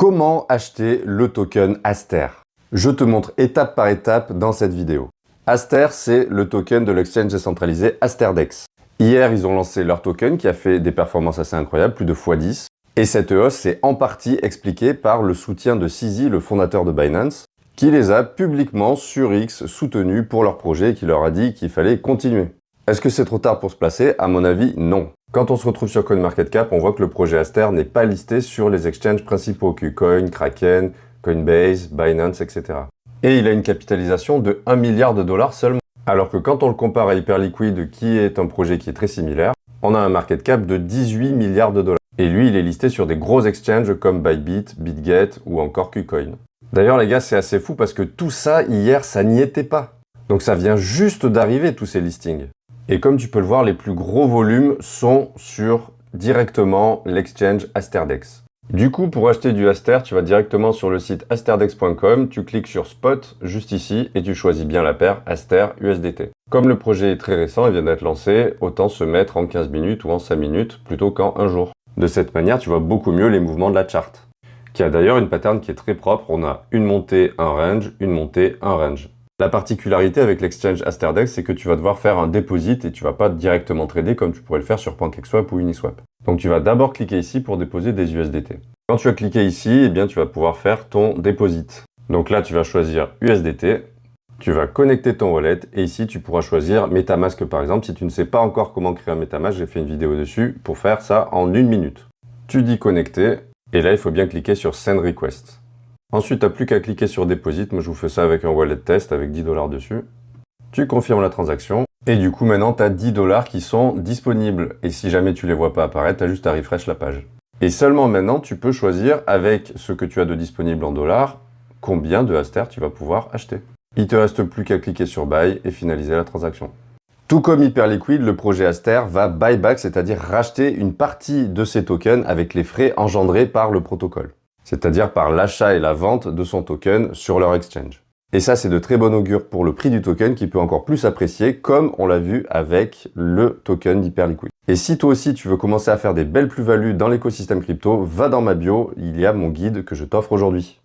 Comment acheter le token Aster? Je te montre étape par étape dans cette vidéo. Aster, c'est le token de l'exchange décentralisé Asterdex. Hier, ils ont lancé leur token qui a fait des performances assez incroyables, plus de x10. Et cette hausse est en partie expliquée par le soutien de CZ, le fondateur de Binance, qui les a publiquement sur X soutenus pour leur projet et qui leur a dit qu'il fallait continuer. Est-ce que c'est trop tard pour se placer? À mon avis, non. Quand on se retrouve sur CoinMarketCap, on voit que le projet Aster n'est pas listé sur les exchanges principaux, KuCoin, Kraken, Coinbase, Binance, etc. Et il a une capitalisation de 1 milliard de dollars seulement. Alors que quand on le compare à Hyperliquid, qui est un projet qui est très similaire, on a un market cap de 18 milliards de dollars. Et lui, il est listé sur des gros exchanges comme Bybit, BitGet ou encore KuCoin. D'ailleurs, les gars, c'est assez fou parce que tout ça, hier, ça n'y était pas. Donc ça vient juste d'arriver, tous ces listings. Et comme tu peux le voir, les plus gros volumes sont sur directement l'exchange Asterdex. Du coup, pour acheter du Aster, tu vas directement sur le site asterdex.com, tu cliques sur Spot, juste ici, et tu choisis bien la paire Aster USDT. Comme le projet est très récent et vient d'être lancé, autant se mettre en 15 minutes ou en 5 minutes plutôt qu'en un jour. De cette manière, tu vois beaucoup mieux les mouvements de la charte, qui a d'ailleurs une pattern qui est très propre. On a une montée, un range, une montée, un range. La particularité avec l'exchange Asterdex, c'est que tu vas devoir faire un deposit et tu vas pas directement trader comme tu pourrais le faire sur PancakeSwap ou Uniswap. Donc tu vas d'abord cliquer ici pour déposer des USDT. Quand tu as cliqué ici, eh bien, tu vas pouvoir faire ton deposit. Donc là, tu vas choisir USDT, tu vas connecter ton wallet et ici, tu pourras choisir MetaMask par exemple. Si tu ne sais pas encore comment créer un MetaMask, j'ai fait une vidéo dessus pour faire ça en 1 minute. Tu dis connecter et là, il faut bien cliquer sur Send Request. Ensuite, tu n'as plus qu'à cliquer sur Deposit. Moi, je vous fais ça avec un wallet test avec 10 $ dessus. Tu confirmes la transaction. Et du coup, maintenant, tu as 10 $ qui sont disponibles. Et si jamais tu ne les vois pas apparaître, tu as juste à refresh la page. Et seulement maintenant, tu peux choisir avec ce que tu as de disponible en dollars, combien de Aster tu vas pouvoir acheter. Il te reste plus qu'à cliquer sur Buy et finaliser la transaction. Tout comme Hyperliquid, le projet Aster va buyback, c'est-à-dire racheter une partie de ses tokens avec les frais engendrés par le protocole. C'est-à-dire par l'achat et la vente de son token sur leur exchange. Et ça, c'est de très bon augure pour le prix du token qui peut encore plus apprécier, comme on l'a vu avec le token d'Hyperliquid. Et si toi aussi tu veux commencer à faire des belles plus-values dans l'écosystème crypto, va dans ma bio, il y a mon guide que je t'offre aujourd'hui.